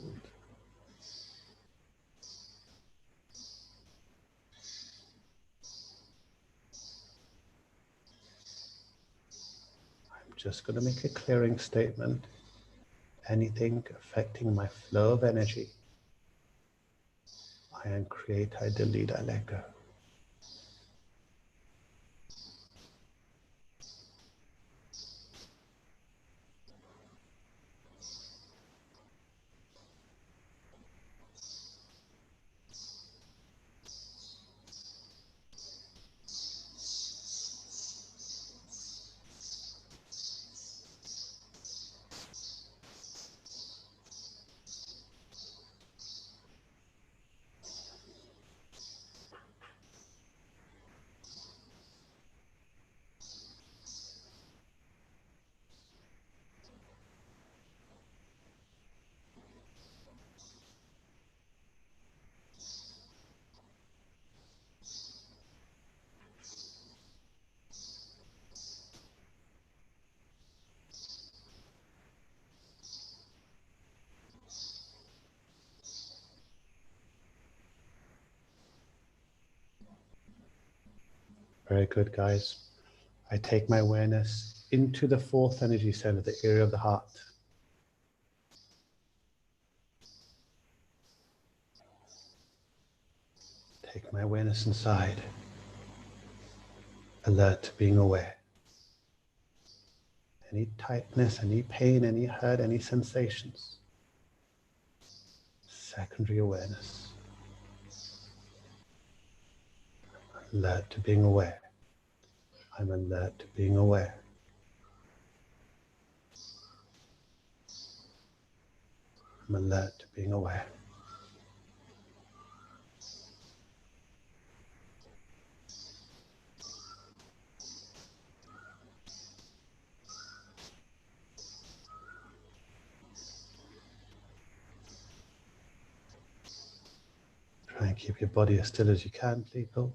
Speaker 1: I'm just going to make a clearing statement. Anything affecting my flow of energy, I uncreate, I delete, I let go. Very good, guys. I take my awareness into the fourth energy center, the area of the heart. Take my awareness inside. Alert to being aware. Any tightness, any pain, any hurt, any sensations. Secondary awareness. Alert to being aware. I'm alert to being aware. I'm alert to being aware. Try and keep your body as still as you can, people.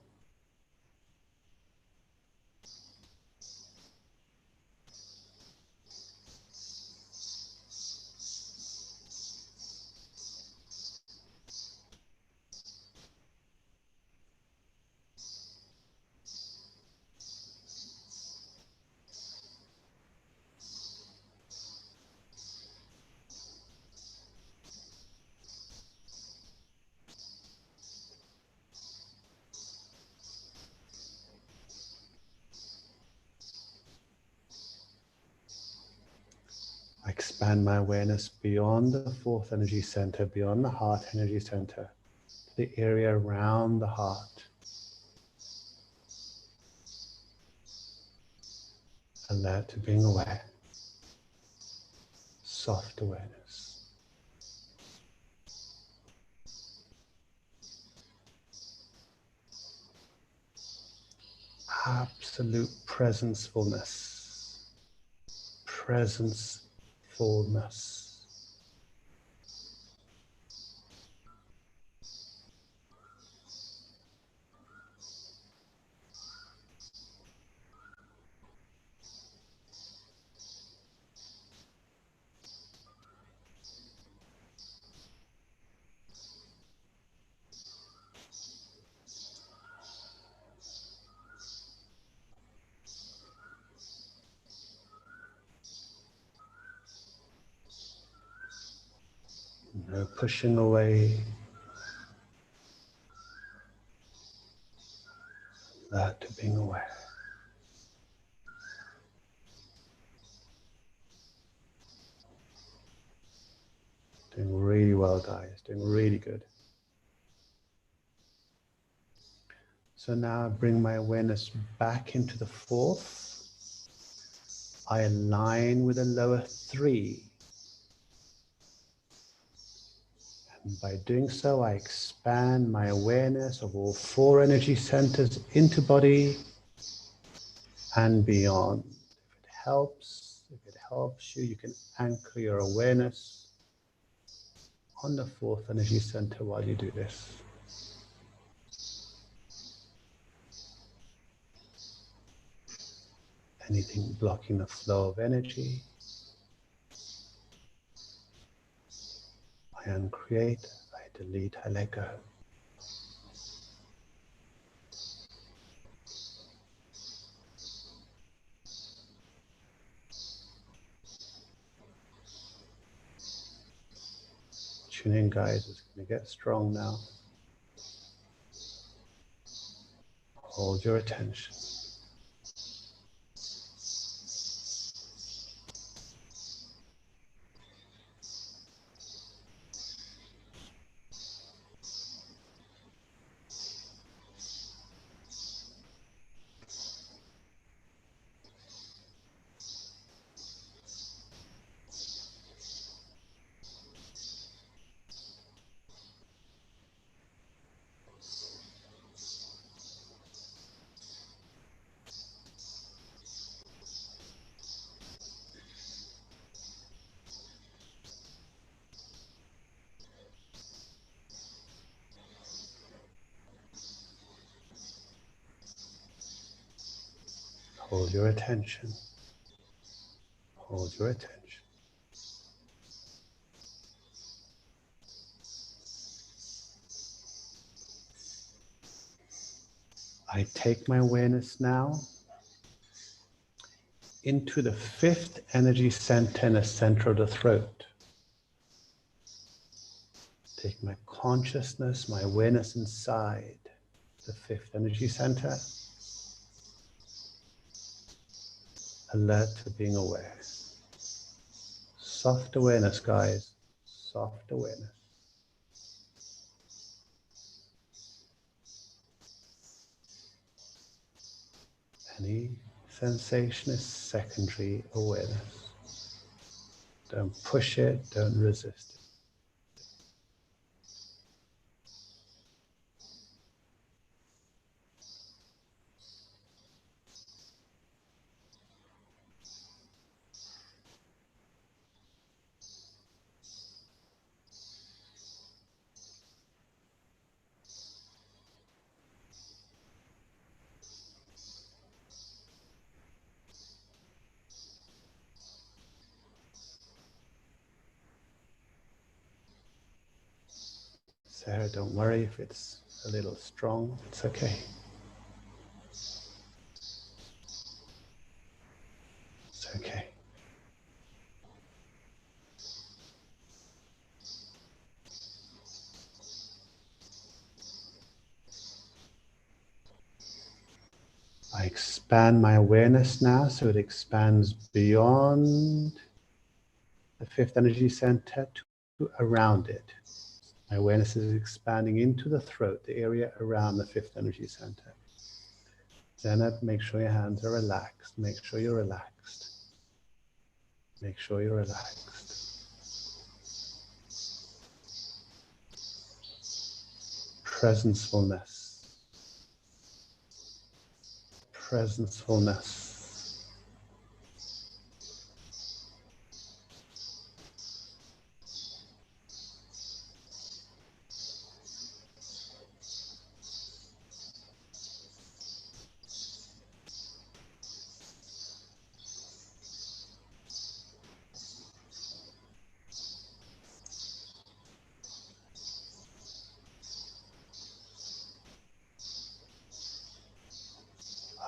Speaker 1: expand my awareness beyond the fourth energy center, beyond the heart energy center, the area around the heart. Alert to being aware. Soft awareness. Absolute presence-fullness. Presence-fullness. No pushing away. Alert to being aware. Doing really well, guys. Doing really good. So now I bring my awareness back into the fourth. I align with the lower three. And by doing so, I expand my awareness of all four energy centers into body and beyond. If it helps you, you can anchor your awareness on the fourth energy center while you do this. Anything blocking the flow of energy, I uncreate, I delete, I let go. Tune in, guys, it's going to get strong now. Hold your attention. Hold your attention. Hold your attention. I take my awareness now into the fifth energy center in the center of the throat. Take my consciousness, my awareness inside the fifth energy center. Alert to being aware. Soft awareness, guys. Soft awareness. Any sensation is secondary awareness. Don't push it, don't resist it. Sarah, don't worry if it's a little strong, it's okay. It's okay. I expand my awareness now so it expands beyond the fifth energy center to around it. My awareness is expanding into the throat, the area around the fifth energy center. Then make sure your hands are relaxed. Make sure you're relaxed. Make sure you're relaxed. Presencefulness. Presencefulness.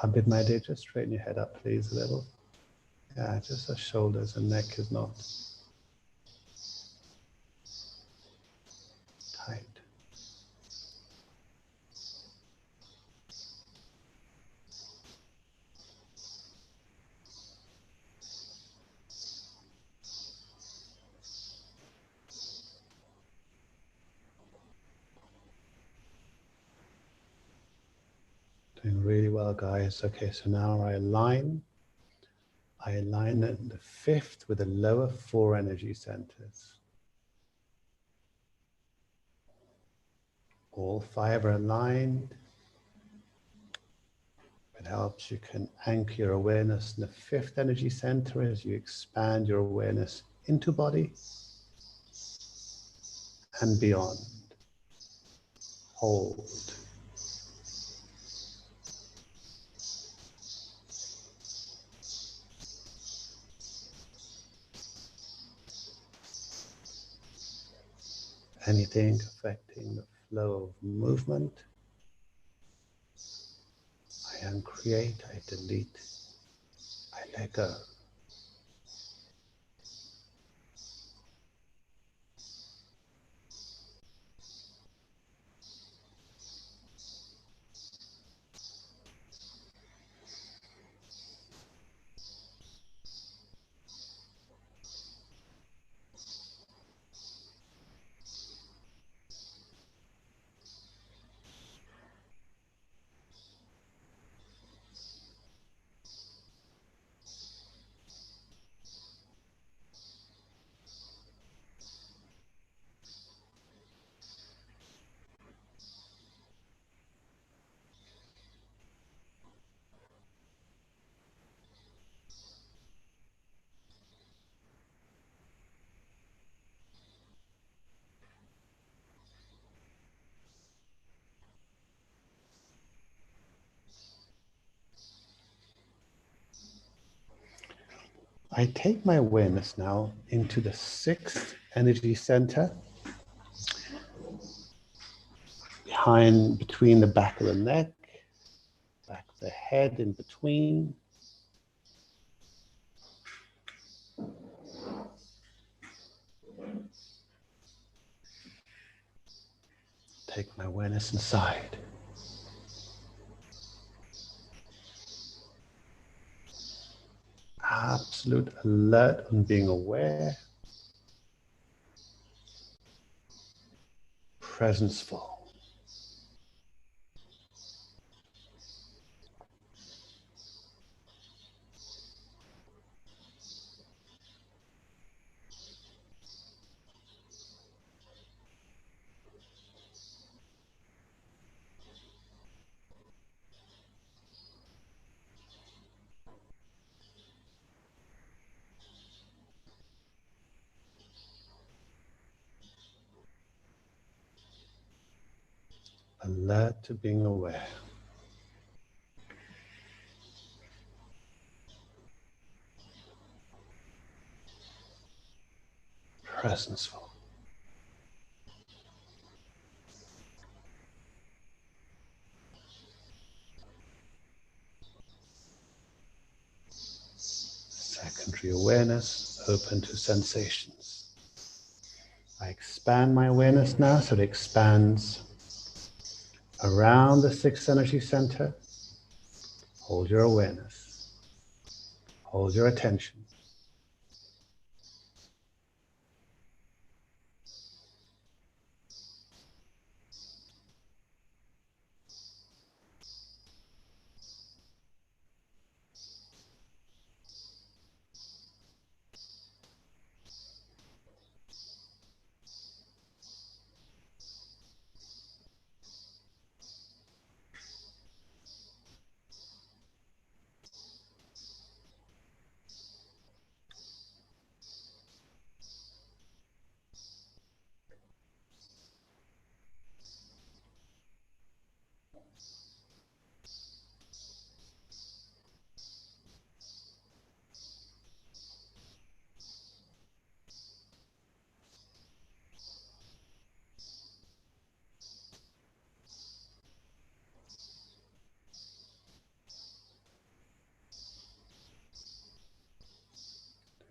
Speaker 1: Abid, my dear, just straighten your head up, please, a little. Yeah, just the shoulders and neck is not tight. Doing really well, guys. Okay, so now I align the fifth with the lower four energy centers. All five are aligned. It helps. You can anchor your awareness in the fifth energy center as you expand your awareness into body and beyond. Hold. Anything affecting the flow of movement, I uncreate, I delete, I let go. I take my awareness now into the sixth energy center, between the back of the neck, back of the head, in between. Take my awareness inside. Absolute alert on being aware. Presenceful. Alert to being aware. Presenceful. Secondary awareness, open to sensations. I expand my awareness now so it expands around the sixth energy center. Hold your awareness. Hold your attention.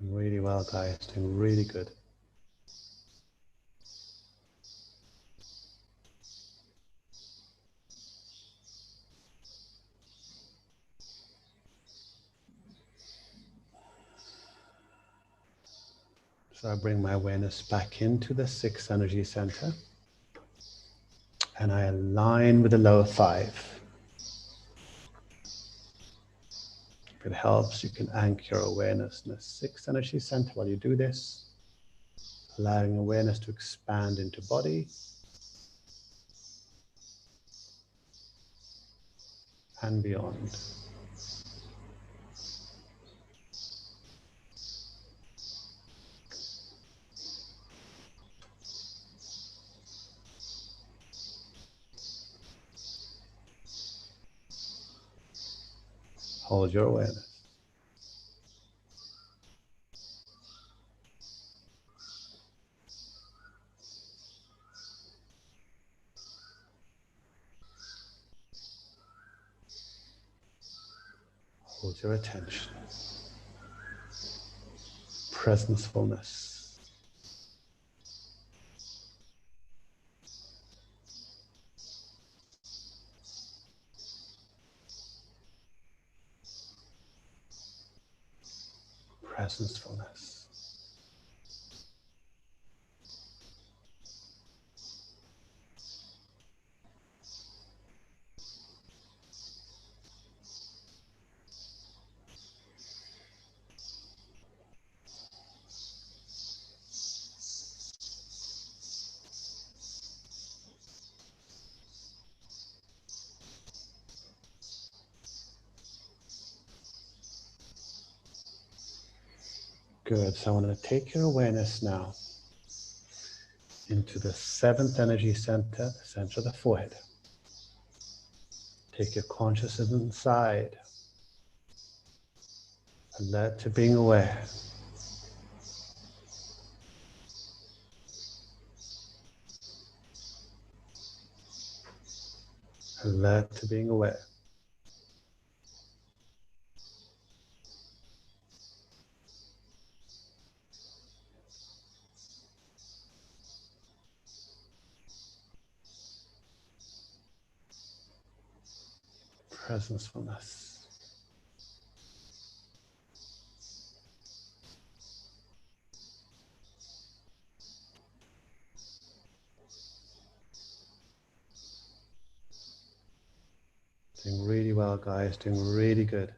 Speaker 1: Doing really well, guys. Doing really good. So I bring my awareness back into the sixth energy center and I align with the lower five. If it helps, you can anchor your awareness in the sixth energy center while you do this, allowing awareness to expand into body and beyond. Hold your awareness. Hold your attention. Presencefulness. Presencefulness. Good. So I want to take your awareness now into the seventh energy center, the center of the forehead. Take your consciousness inside, alert to being aware. Alert to being aware. Presencefulness. Doing really well, guys. Doing really good.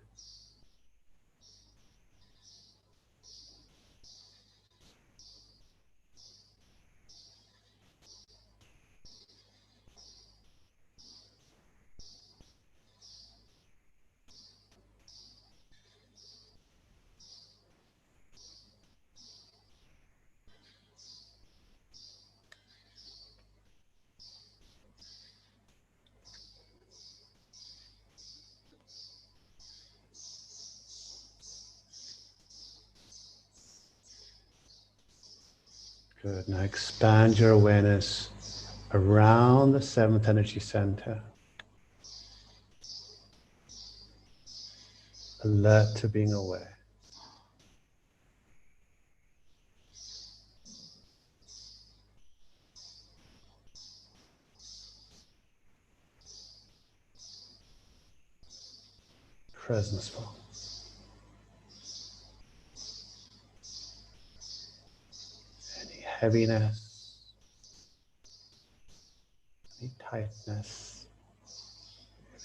Speaker 1: Good. Now expand your awareness around the seventh energy center. Alert to being aware. Presenceful. Any heaviness, any tightness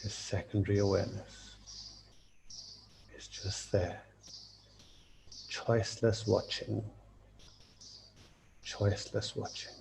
Speaker 1: is secondary awareness. It's just there. Choiceless watching. Choiceless watching.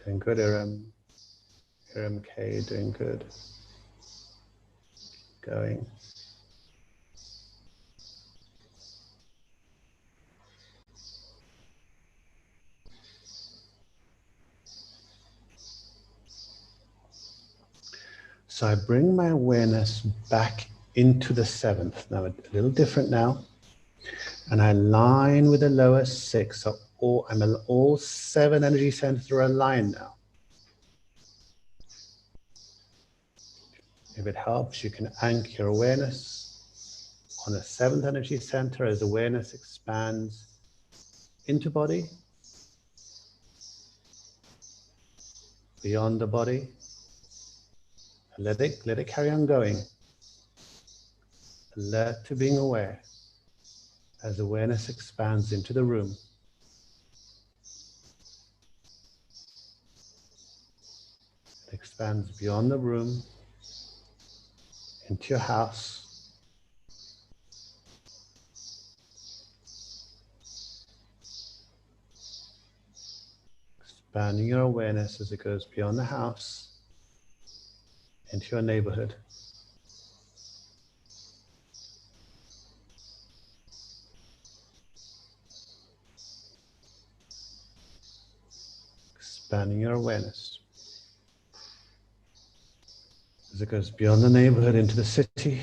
Speaker 1: Doing good, Iram. Iram K, doing good. Going. So I bring my awareness back into the seventh. Now, a little different now. And I align with the lower six. So all seven energy centers are aligned now. If it helps, you can anchor your awareness on the seventh energy center as awareness expands into body, beyond the body. Let it carry on going. Alert to being aware as awareness expands into the room. It expands beyond the room, into your house. Expanding your awareness as it goes beyond the house, into your neighborhood. Expanding your awareness as it goes beyond the neighborhood into the city.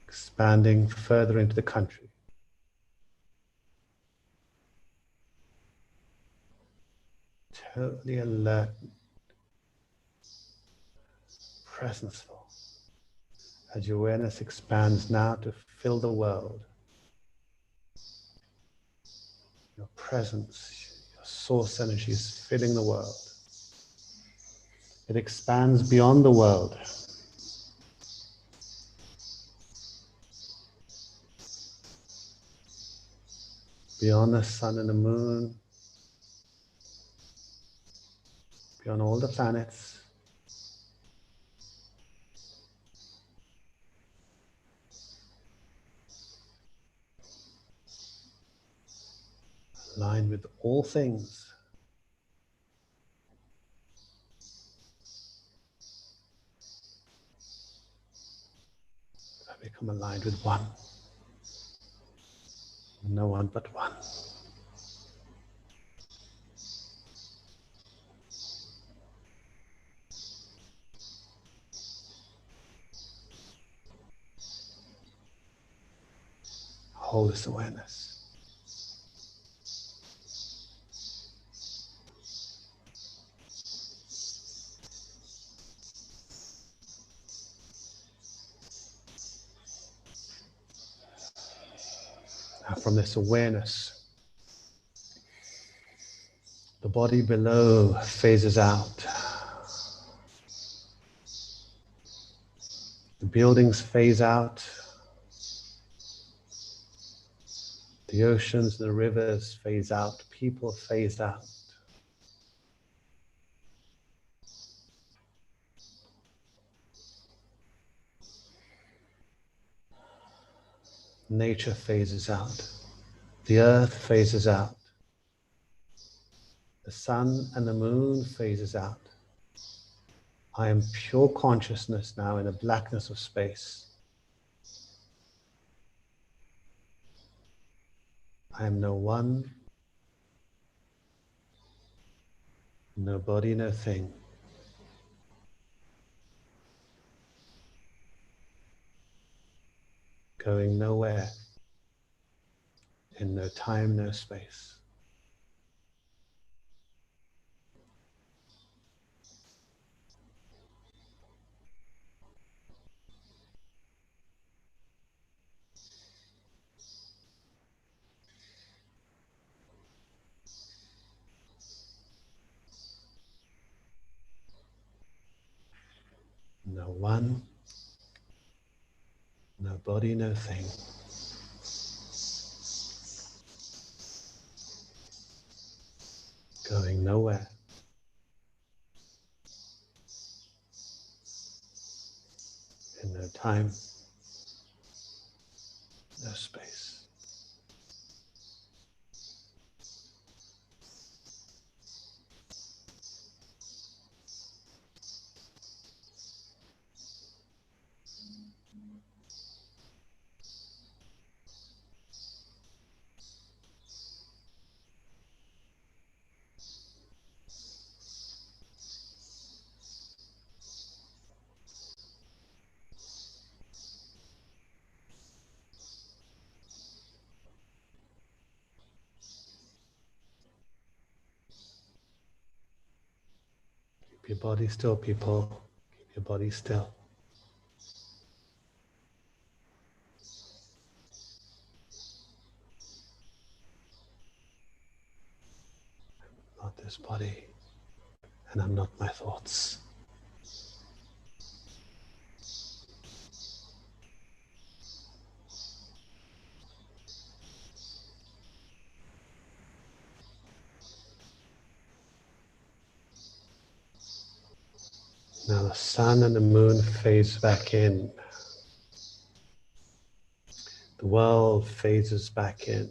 Speaker 1: Expanding further into the country. Totally alert, presenceful, as your awareness expands now to fill the world. Your presence, your source energy is filling the world. It expands beyond the world. Beyond the sun and the moon, beyond all the planets. Aligned with all things. I become aligned with one. No one but one. Hold this awareness. Now from this awareness, the body below phases out. The buildings phase out. The oceans, the rivers phase out. People phase out. Nature phases out. The earth phases out. The sun and the moon phases out. I am pure consciousness now in the blackness of space. I am no one, no body, no thing. Going nowhere, in no time, no space. No one, no body, no thing. Going nowhere. In no time, no space. Keep your body still, people. Keep your body still. Not this body, and I'm not my thoughts. Now the sun and the moon phase back in. The world phases back in.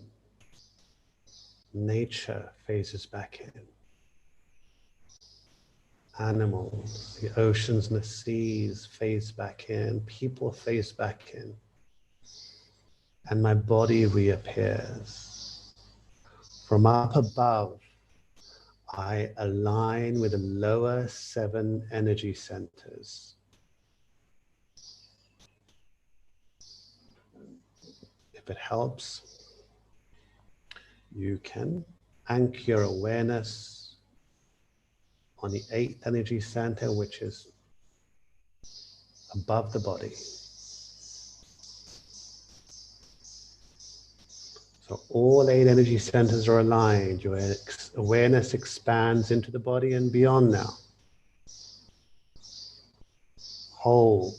Speaker 1: Nature phases back in. Animals, the oceans and the seas phase back in. People phase back in. And my body reappears. From up above, I align with the lower 7 energy centers. If it helps, you can anchor your awareness on the 8th energy center, which is above the body. So all 8 energy centers are aligned. Your awareness expands into the body and beyond now. Hold.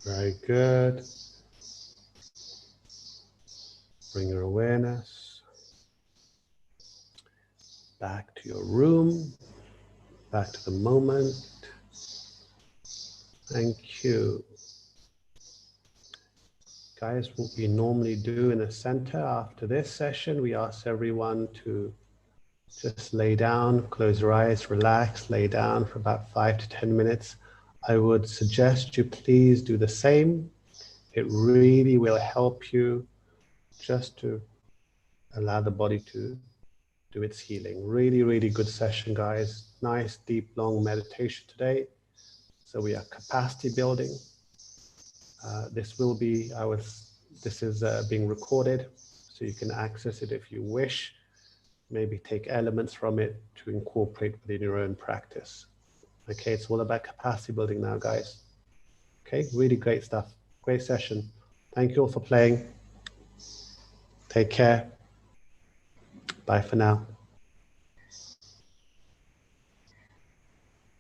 Speaker 1: Very good. Bring your awareness back to your room, back to the moment. Thank you. Guys, what we normally do in the center after this session, we ask everyone to just lay down, close your eyes, relax, lay down for about 5 to 10 minutes. I would suggest you please do the same. It really will help you just to allow the body to do its healing. Really, really good session, guys. Nice, deep, long meditation today. So we are capacity building. This is being recorded, so you can access it if you wish. Maybe take elements from it to incorporate within your own practice. Okay, it's all about capacity building now, guys. Okay, really great stuff. Great session. Thank you all for playing. Take care. Bye for now.